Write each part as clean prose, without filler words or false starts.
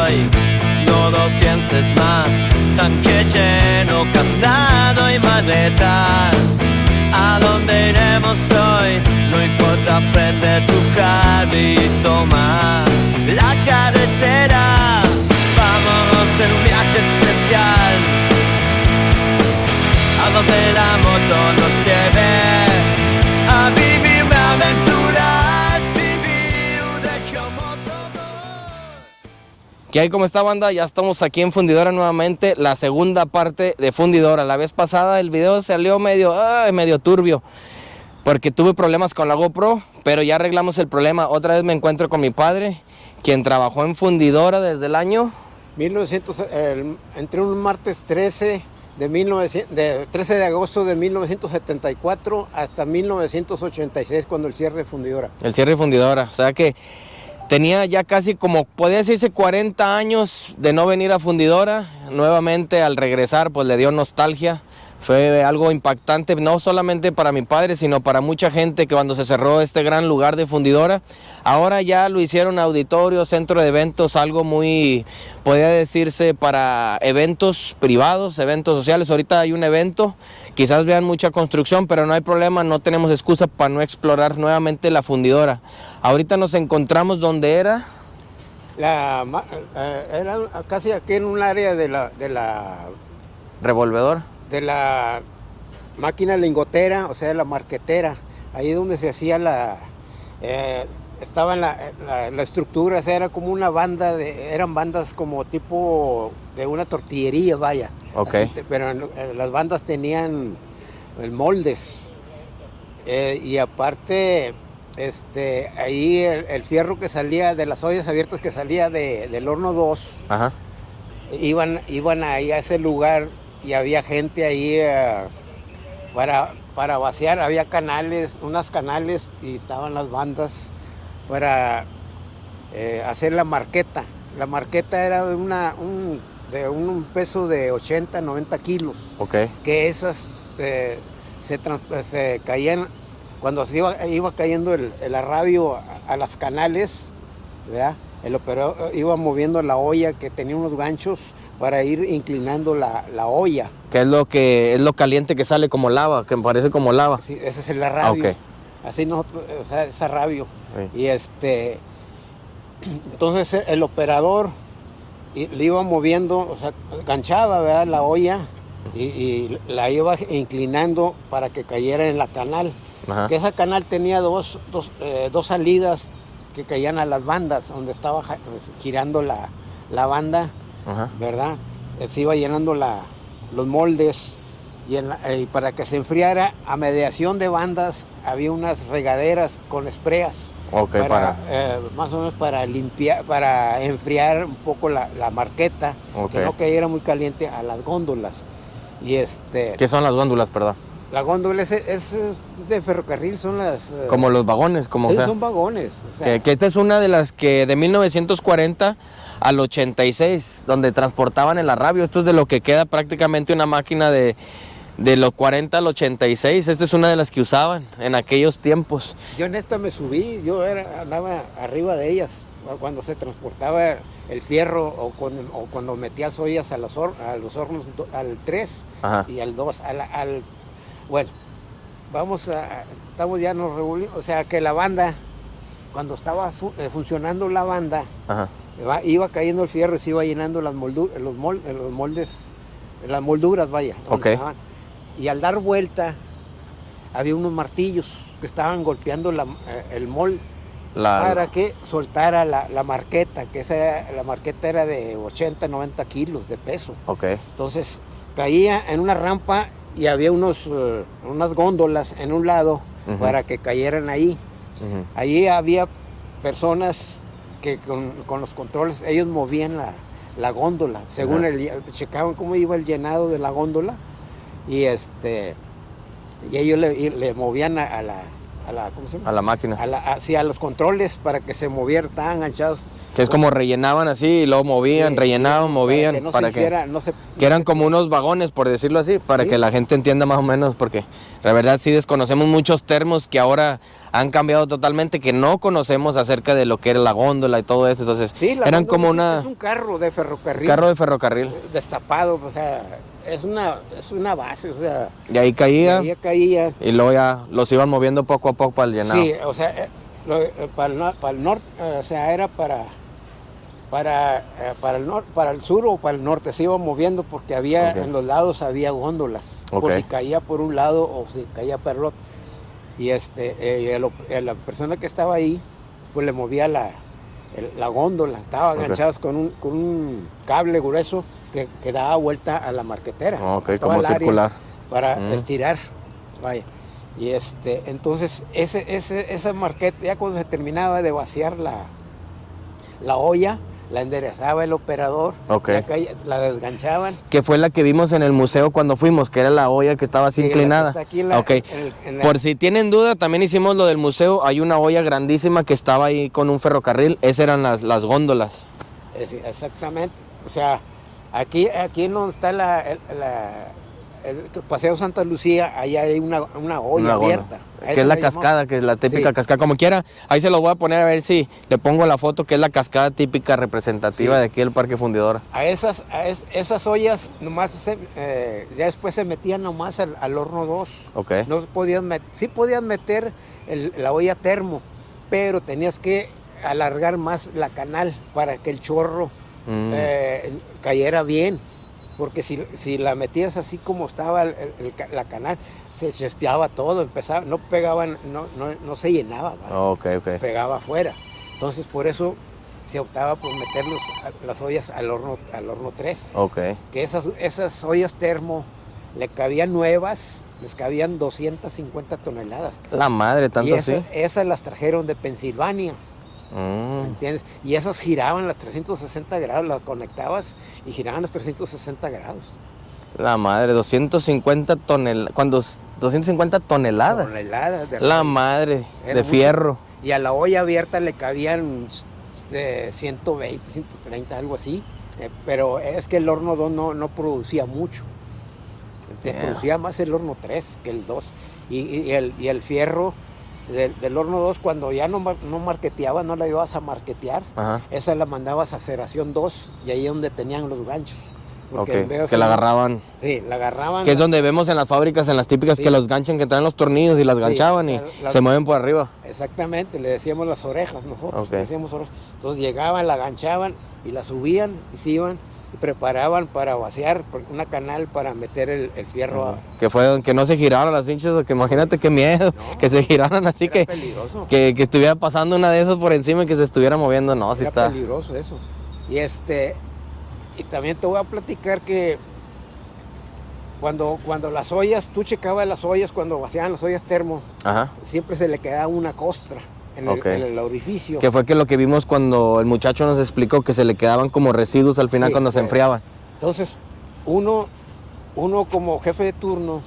soy. No lo pienses más, tanque lleno, candado y maletas. ¿A dónde iremos hoy? No importa, prende tu Harley y toma la carretera. Vámonos en un viaje especial, a donde la moto nos lleve a vivir aventuras, vivir de Chomoto. ¿Qué hay? ¿Cómo está, banda? Ya estamos aquí en Fundidora nuevamente, la segunda parte de Fundidora. La vez pasada el video salió medio turbio porque tuve problemas con la GoPro, pero ya arreglamos el problema. Otra vez me encuentro con mi padre, quien trabajó en Fundidora desde el año 1900, entre un martes 13 de agosto de 1974 hasta 1986, cuando el cierre de Fundidora. el cierre de Fundidora. O sea que tenía ya casi, como podía decirse, 40 años de no venir a Fundidora. Nuevamente al regresar pues le dio nostalgia. Fue algo impactante, no solamente para mi padre, sino para mucha gente, que cuando se cerró este gran lugar de Fundidora, ahora ya lo hicieron auditorio, centro de eventos, algo muy, podría decirse, para eventos privados, eventos sociales. Ahorita hay un evento, quizás vean mucha construcción, pero no hay problema, no tenemos excusa para no explorar nuevamente la Fundidora. Ahorita nos encontramos donde era Era casi aquí en un área de la Revolvedor. Máquina lingotera, o sea, de la marquetera, ahí donde se hacía estaba la estructura, o sea, era como una banda, eran bandas como tipo de una tortillería, vaya. Okay. Así, pero las bandas tenían moldes, y aparte, ahí el fierro que salía de las ollas abiertas, que salía del horno 2, Ajá. iban ahí a ese lugar. Y había gente ahí para vaciar, había unas canales, y estaban las bandas para hacer la marqueta. La marqueta era de un peso de 80, 90 kilos. Okay. Que esas se caían, cuando se iba cayendo el arrabio a las canales, ¿verdad? El operador iba moviendo la olla, que tenía unos ganchos para ir inclinando la olla. ¿Qué es lo caliente que sale como lava, que parece como lava? Sí, ese es el arrabio. Okay. Así nosotros, o sea, es arrabio. Sí. Y entonces el operador le iba moviendo, o sea, ganchaba, ¿verdad?, la olla, y la iba inclinando para que cayera en la canal. Ajá. Que esa canal tenía dos salidas que caían a las bandas, donde estaba girando la banda. Ajá. ¿Verdad? Se iba llenando los moldes, y para que se enfriara, a mediación de bandas había unas regaderas con espreas. Okay, más o menos para limpiar, para enfriar un poco la marqueta. Okay. Que no cayera muy caliente a las góndolas. ¿Qué son las góndolas, perdón? La góndola es de ferrocarril, son las... como los vagones, como... Sí, o sea, son vagones. O sea, que esta es una de las que de 1940 al 86, donde transportaban el arrabio. Esto es de lo que queda prácticamente una máquina de los 40 al 86. Esta es una de las que usaban en aquellos tiempos. Yo en esta me subí, andaba arriba de ellas, cuando se transportaba el fierro, o cuando metías ollas a los hornos, al 3. Ajá. Y al 2, bueno, estamos ya nos revolvimos, o sea que la banda, cuando estaba funcionando la banda, ajá, iba cayendo el fierro y se iba llenando los moldes, las molduras, vaya. Okay. Y al dar vuelta, había unos martillos que estaban golpeando el molde para que soltara la marqueta, que la marqueta era de 80, 90 kilos de peso. Okay. Entonces caía en una rampa, y había unas góndolas en un lado, uh-huh, para que cayeran ahí. Uh-huh. Allí había personas que con los controles, ellos movían la góndola, según checaban cómo iba el llenado de la góndola, y ellos le movían a ¿cómo se llama? A la máquina. A los controles para que se movieran, estaban enganchados. Que es como rellenaban así y luego movían, Sí, rellenaban, movían. Que eran como unos vagones, por decirlo así, para Sí. que la gente entienda más o menos, porque la verdad sí desconocemos muchos termos que ahora han cambiado totalmente, que no conocemos acerca de lo que era la góndola y todo eso. Entonces, Sí, la eran góndola como es un carro de ferrocarril. carro de ferrocarril. Destapado, o sea, es una base, o sea. Y ahí caía, Y ahí caía. y luego ya los iban moviendo poco a poco para el llenado. Sí, o sea, para el norte, o sea, era para el sur o para el norte, se iba moviendo porque había, Ok. en los lados había góndolas, Ok. por si caía por un lado o si caía para el otro. Y la persona que estaba ahí, pues le movía la góndola, estaba Ok. enganchadas con un cable grueso que daba vuelta a la marquetera. Ok, toda como el área, circular. para Mm. estirar, vaya. Y entonces esa marqueta, ya cuando se terminaba de vaciar la olla, la enderezaba el operador, Ok. ya la desganchaban. Que fue la que vimos en el museo cuando fuimos, que era la olla que estaba así Sí, la que inclinada. está aquí en la- Ok. en la- Por si tienen duda, también hicimos lo del museo. Hay una olla grandísima que estaba ahí con un ferrocarril. Esas eran las góndolas. Sí, exactamente. O sea, aquí en donde está el Paseo Santa Lucía, ahí hay una olla Una góndola. abierta. A Que eso es la le cascada, llamamos. que es la típica Sí. cascada. Como quiera, ahí se lo voy a poner a ver si le pongo la foto, que es la cascada típica representativa Sí. de aquí del Parque Fundidora. Esas ollas nomás ya después se metían nomás al horno 2. Ok. No sí podías meter la olla termo, pero tenías que alargar más la canal para que el chorro Mm. cayera bien. Porque si la metías así como estaba la canal, se espiaba todo, no pegaban, no se llenaba, ¿vale? Ok, ok. Pegaba afuera. Entonces por eso se optaba por meter las ollas al horno 3. Ok. Que esas ollas termo le cabían nuevas, les cabían 250 toneladas. La madre, tanto Y así. esas las trajeron de Pensilvania, Mm. ¿entiendes? Y esas giraban las 360 grados, las conectabas y giraban los 360 grados. La madre, 250 toneladas. ¿Cuándo? 250 toneladas. Toneladas de La rollo. madre, Era de mucho. fierro. Y a la olla abierta le cabían 120, 130, algo así. Pero es que el horno 2 no producía mucho. Producía más el horno 3 que el 2. Y el fierro del horno 2, cuando ya no marqueteaba, no la ibas a marquetear, Ajá. esa la mandabas a Aceración 2 y ahí es donde tenían los ganchos. Ok, en vez de que la agarraban. Sí, la agarraban. Que es donde vemos en las fábricas, en las típicas, Sí. que los ganchan, que traen los tornillos y las ganchaban o y sea, se mueven por arriba. Exactamente, le decíamos las orejas nosotros. Ok. Le decíamos orejas. Entonces llegaban, la ganchaban y la subían y se iban y preparaban para vaciar una canal para meter el fierro. Que no se giraran las pinches, porque imagínate qué miedo, No. que se giraran así, Era que peligroso. estuviera pasando una de esas por encima y que se estuviera moviendo. No, sí Era está. peligroso eso. Y también te voy a platicar que cuando las ollas, tú checabas las ollas, cuando vaciaban las ollas termo, Ajá. siempre se le quedaba una costra en Ok. el orificio. Que fue que lo que vimos cuando el muchacho nos explicó que se le quedaban como residuos al final Sí, cuando se enfriaban. Entonces, uno como jefe de turno,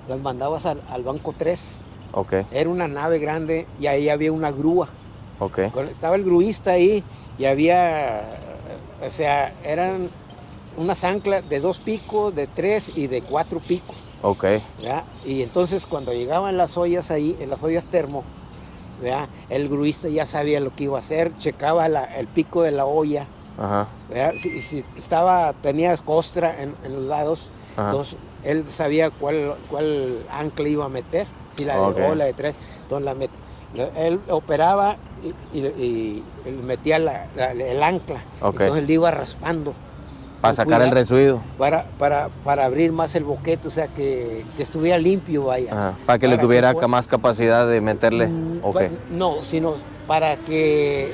las mandabas al banco 3. Ok, Era una nave grande y ahí había una grúa. ok. Estaba el gruista ahí y había, o sea, eran unas anclas de 2 picos, de 3 y de 4 picos. Ok. ¿Verdad? Y entonces cuando llegaban las ollas ahí, en las ollas termo, ¿verdad? El gruista ya sabía lo que iba a hacer, checaba el pico de la olla, Ajá. ¿verdad? Si tenía costra en los lados, Ajá. entonces él sabía cuál ancla iba a meter, si la Ok. de 2 o la de 3. Entonces él operaba y metía el ancla. Ok. Entonces le iba raspando. Para con sacar el cuidado, residuo. para abrir más el boquete, o sea, que estuviera limpio, vaya. Ajá. Para que le tuviera más capacidad de meterle. Ok. No, sino para que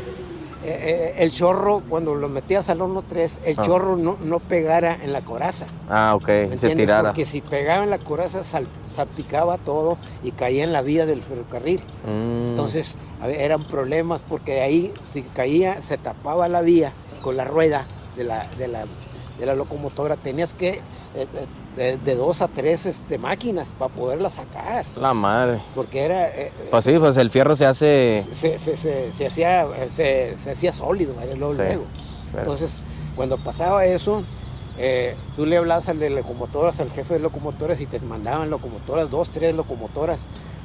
el chorro, cuando lo metías al horno 3, el chorro no pegara en la coraza. Ah, ok. ¿Me Se entiendes? tirara. Porque si pegaba en la coraza, salpicaba todo y caía en la vía del ferrocarril. Mm. Entonces, eran problemas porque ahí, si caía, se tapaba la vía con la rueda de la locomotora. Tenías que de 2 a 3 máquinas para poderla sacar. La madre. Porque era... Pues sí, pues el fierro se hace... Se hacía sólido luego. Sí, Luego. pero- Entonces, cuando pasaba eso, tú le hablabas al de locomotoras, al jefe de locomotoras, y te mandaban locomotoras, 2, 3 locomotoras,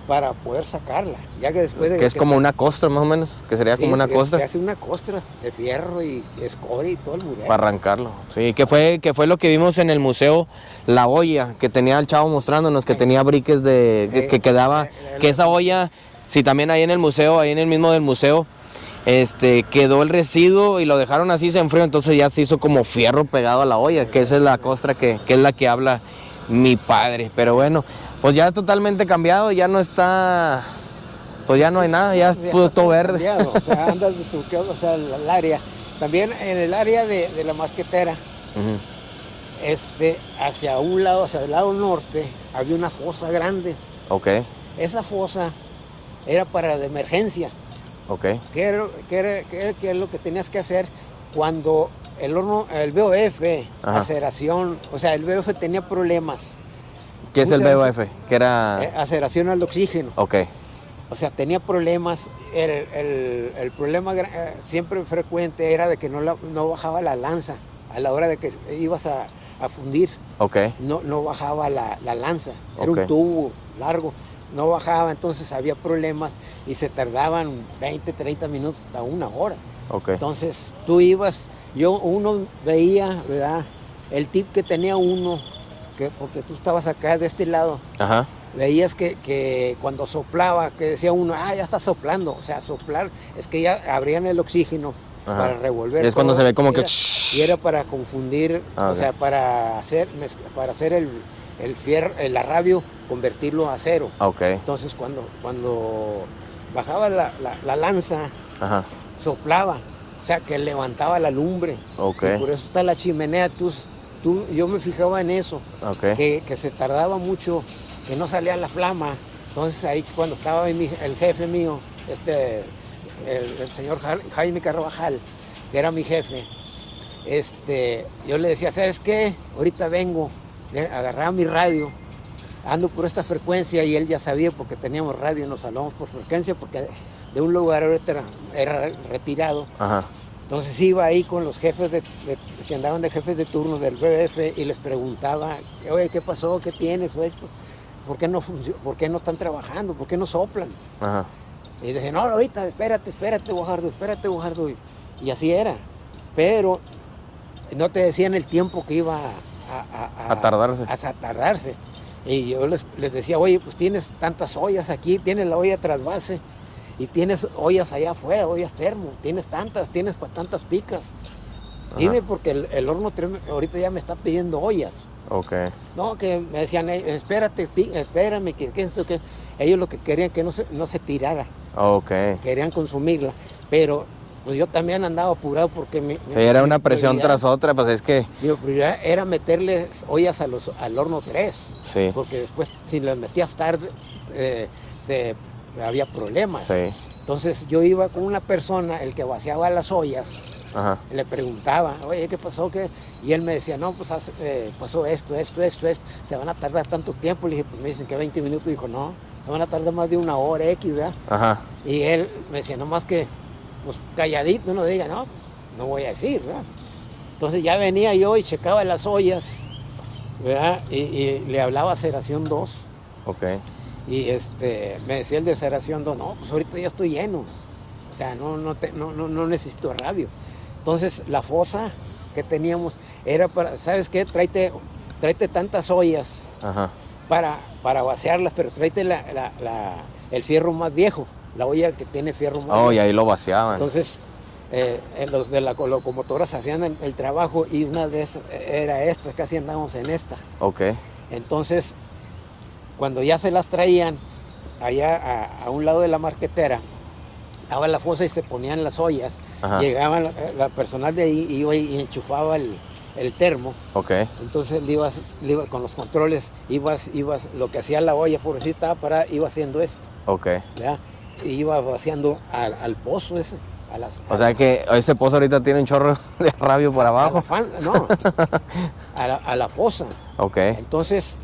para poder sacarla. Ya que después de Que es como una costra más o menos, que sería sí, como una costra. Se hace una costra de fierro y escoria y todo el murero. Para arrancarlo. Sí, que fue lo que vimos en el museo, la olla que tenía el chavo mostrándonos, que tenía briques que quedaba, que esa olla, sí, también ahí en el museo, ahí en el mismo del museo, quedó el residuo y lo dejaron así, se enfrió, entonces ya se hizo como fierro pegado a la olla, que esa es la costra que es la que habla mi padre. Pero bueno, pues ya totalmente cambiado, ya no está, pues ya no hay nada, ya es todo verde. Cambiado, o sea, andas de surqueado, o sea, el área. También en el área de la marquetera, hacia un lado, hacia el lado norte, había una fosa grande. Ok, Esa fosa era para de emergencia. ok. ¿Qué es lo que tenías que hacer cuando el horno, el VOF, Ajá. aceración, o sea, el VOF tenía problemas? ¿Qué es el Muchas BOF? Que era... Aceración al oxígeno. Ok, O sea, tenía problemas. El problema siempre frecuente era de que no bajaba la lanza a la hora de que ibas a fundir. ok, No bajaba la lanza. Era Ok. un tubo largo. No bajaba, entonces había problemas y se tardaban 20, 30 minutos hasta 1 hora. ok. Entonces tú ibas, uno veía, ¿verdad? El tip que tenía uno, porque tú estabas acá de este lado, Ajá. veías que cuando soplaba, que decía uno, ya está soplando. O sea, soplar es que ya abrían el oxígeno Ajá. para revolver. Y es cuando todo, se ve como que... y era para confundir, Ah, o sea, ok. para hacer el fierro, el arrabio, convertirlo a acero. Ok, Entonces cuando bajaba la lanza, ajá, soplaba, o sea, que levantaba la lumbre. ok, Y por eso está la chimenea. Yo me fijaba en eso, ok. que se tardaba mucho, que no salía la flama. Entonces ahí cuando estaba el jefe mío, el señor Jaime Carvajal, que era mi jefe, yo le decía, ¿sabes qué? Ahorita vengo, agarraba mi radio, ando por esta frecuencia, y él ya sabía porque teníamos radio y nos hablamos por frecuencia, porque de un lugar ahorita era retirado. Ajá, Entonces iba ahí con los jefes que andaban de jefes de turno del BF y les preguntaba, oye, ¿qué pasó? ¿Qué tienes o esto? ¿Por qué no están trabajando? ¿Por qué no soplan? ajá. Y dije, no, ahorita, espérate, Guajardo. Y así era. Pero no te decían el tiempo que iba A tardarse. a tardarse. Y yo les decía, oye, pues tienes tantas ollas aquí, tienes la olla trasvase, y tienes ollas allá afuera, ollas termo, tienes para tantas picas. Ajá. Dime, porque el horno ahorita ya me está pidiendo ollas. Ok, No, que me decían, espérame, que esto, que ellos lo que querían que no se tirara, ok. querían consumirla, pero pues yo también andaba apurado porque Sí, era una presión tras otra, pues es que... mi prioridad era meterle ollas al horno 3, Sí, porque después si las metías tarde había problemas. sí, Entonces yo iba con una persona, el que vaciaba las ollas, ajá, le preguntaba, oye, ¿qué pasó? Y él me decía, no, pues pasó esto, se van a tardar tanto tiempo. Le dije, pues me dicen que 20 minutos. Dijo, no, se van a tardar más de 1 hora X, ¿verdad? ajá. Y él me decía, nomás que, pues calladito, no diga, no voy a decir, ¿verdad? Entonces ya venía yo y checaba las ollas, ¿verdad? Y le hablaba Aceración 2. Ok, Y me decía el de Aceración 2, no, pues ahorita ya estoy lleno. O sea, no necesito radio. Entonces la fosa que teníamos era para, ¿sabes qué? Tráete tantas ollas ajá. para vaciarlas, pero tráete el fierro más viejo, la olla que tiene fierro más Oh, y viejo. ahí lo vaciaban. Entonces, los de la locomotoras hacían el trabajo, y una de esas era esta, casi andábamos en esta. Ok, Entonces, cuando ya se las traían allá a un lado de la marquetera, estaba la fosa y se ponían las ollas. Ajá. Llegaban la personal de ahí, iba y enchufaba el termo. ok, Entonces le ibas con los controles, ibas, lo que hacía la olla, por si estaba parada, iba haciendo esto, ok. ¿verdad? Y iba vaciando al pozo ese, O sea que ese pozo ahorita tiene un chorro de rabio por abajo. a la fosa. Ok. Entonces,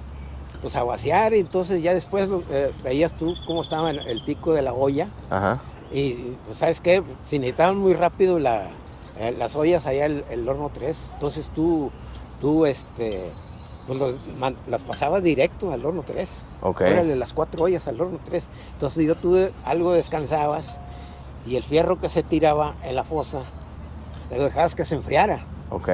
pues a vaciar, y entonces ya después veías tú cómo estaba el pico de la olla. Ajá. Y pues, ¿sabes qué? Si necesitaban muy rápido las ollas allá, el horno 3, entonces tú pues las pasabas directo al horno 3. Ok. Órale, las 4 ollas al horno 3. Entonces algo descansabas, y el fierro que se tiraba en la fosa, le dejabas que se enfriara. Ok.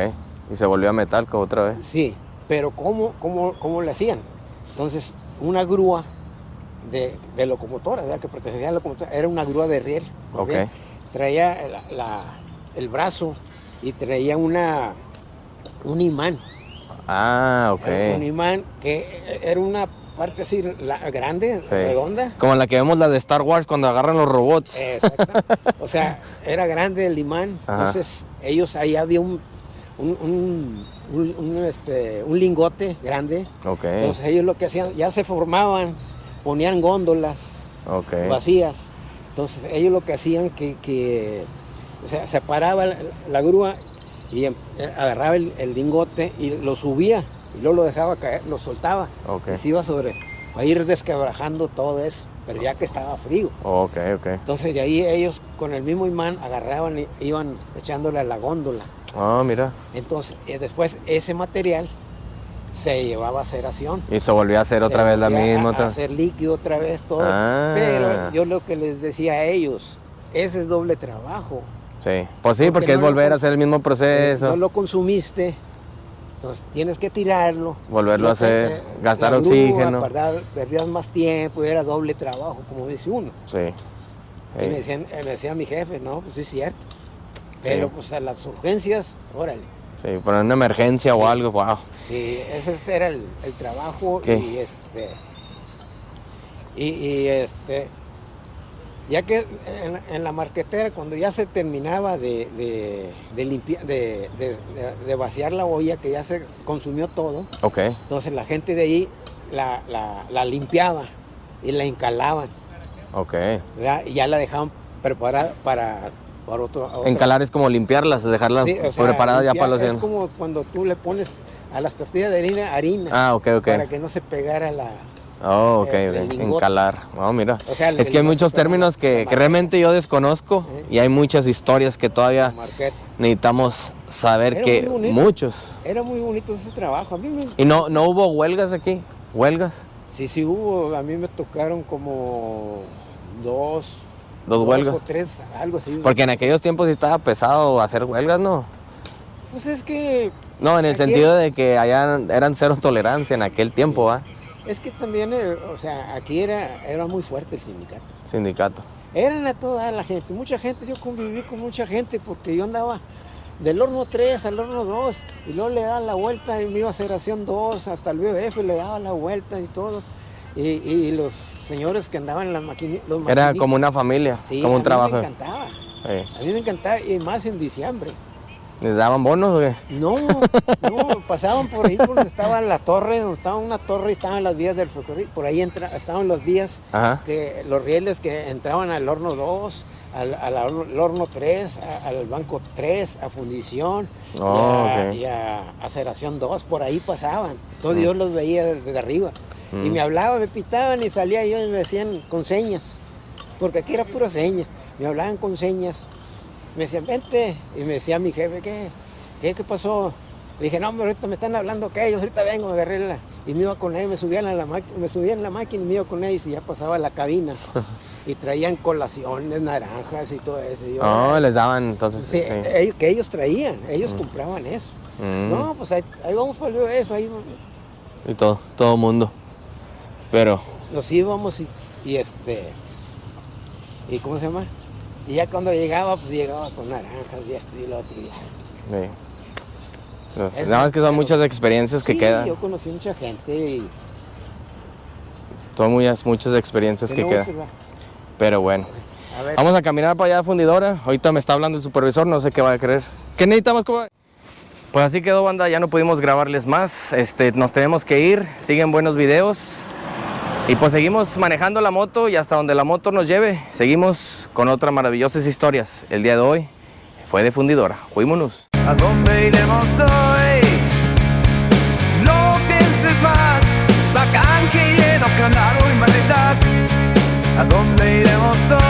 Y se volvió a metal otra vez. Sí, pero ¿cómo le hacían? Entonces, una grúa de locomotora, ¿verdad? Que pertenecía a la locomotora, era una grúa de riel. Ok. ¿Bien? Traía el brazo y traía un imán. Ah, ok. Era un imán que era una parte así grande, Sí. redonda. Como la que vemos la de Star Wars cuando agarran los robots. Exacto. O sea, era grande el imán. Ajá. Entonces, ahí había un lingote grande. Ok. Entonces ellos lo que hacían, ya se formaban, ponían góndolas Ok. vacías. Entonces ellos lo que hacían que se paraba la grúa y agarraba el lingote y lo subía, y luego lo dejaba caer, lo soltaba. Ok. Y se iba a ir desquebrajando todo eso, pero ya que estaba frío. Ok, ok. Entonces de ahí ellos con el mismo imán agarraban y iban echándole a la góndola. Ah, mira. Entonces después ese material se llevaba a aceración. Y se volvió a hacer otra vez la misma. A hacer líquido otra vez, todo. Ah. Pero yo lo que les decía a ellos, ese es doble trabajo. Sí. Pues sí, porque es no lo volver a hacer el mismo proceso. No lo consumiste, entonces tienes que tirarlo. Volverlo a hacer, gastar la grúa, oxígeno. Perdías más tiempo, era doble trabajo, como dice uno. Sí. Y me decía mi jefe, no, pues sí es cierto. Pero pues a las urgencias, órale. Sí, pero en una emergencia o algo, wow. Sí, ese era el trabajo. ¿Qué? Ya que en la marquetera, cuando ya se terminaba de vaciar la olla, que ya se consumió todo, Ok. entonces la gente de ahí la limpiaba y la encalaban, Ok. ¿verdad? Y ya la dejaban preparada para otro. Encalar es como limpiarlas, dejarlas Sí, o sea, preparadas ya para los es como cuando tú le pones a las tortillas de harina. Ah, ok, ok. Para que no se pegara la... Oh, ok, el ok. lingote. Encalar. Oh, mira. O sea, Es que hay muchos términos que realmente yo desconozco y hay muchas historias que todavía necesitamos saber Era que muy bonito. Muchos. Era muy bonito ese trabajo. A mí me... ¿Y no hubo huelgas aquí? ¿Huelgas? Sí hubo. A mí me tocaron como dos huelgas. o 3, algo así. Porque en aquellos tiempos sí estaba pesado hacer huelgas, ¿no? Pues es que... No, en el aquí sentido de que allá eran cero tolerancia en aquel tiempo, ¿ah? Es que también, o sea, aquí era muy fuerte el sindicato. Sindicato. Eran a toda la gente, mucha gente. Yo conviví con mucha gente porque yo andaba del horno 3 al horno 2 y luego le daba la vuelta y me iba a Aceración 2 hasta el BOF, le daba la vuelta y todo. Y los señores que andaban en las maquinitas. Era como una familia, sí, como un trabajo. A mí me encantaba. Sí. A mí me encantaba, y más en diciembre. ¿Les daban bonos o qué? No, pasaban por ahí por donde estaba la torre, donde estaba una torre y estaban las vías del ferrocarril. Por ahí estaban las vías, los rieles que entraban al horno 2, al horno 3, al banco 3, a fundición y a Aceración 2, por ahí pasaban. Entonces yo los veía desde arriba. Y me hablaban, me pitaban y salía yo y me decían con señas, porque aquí era pura seña. Me hablaban con señas. Me decían, vente. Y me decía mi jefe, ¿qué pasó? Le dije, no, hombre, ahorita me están hablando aquellos, ahorita vengo, me agarré y me iba con ellos, me subían en la máquina y me iba con ellos y ya pasaba a la cabina. Y traían colaciones, naranjas y todo eso. Y yo, les daban entonces. Sí, que ellos traían, ellos compraban eso. No, pues ahí vamos para el BOF, ahí vamos. Y todo mundo. Pero... Nos íbamos y ¿cómo se llama? Y ya cuando llegaba, pues llegaba con naranjas y esto y lo otro. Sí. Nada más que son muchas experiencias que quedan. Yo conocí mucha gente y... Son muchas experiencias que quedan. Pero bueno. Vamos a caminar para allá a Fundidora. Ahorita me está hablando el supervisor, no sé qué va a querer. ¿Qué necesitamos, compadre? Pues así quedó, banda. Ya no pudimos grabarles más. Nos tenemos que ir. Siguen buenos videos. Y pues seguimos manejando la moto y hasta donde la moto nos lleve, seguimos con otras maravillosas historias. El día de hoy fue de Fundidora. Fuímonos. ¿A dónde iremos hoy? No pienso ¿A dónde iremos hoy?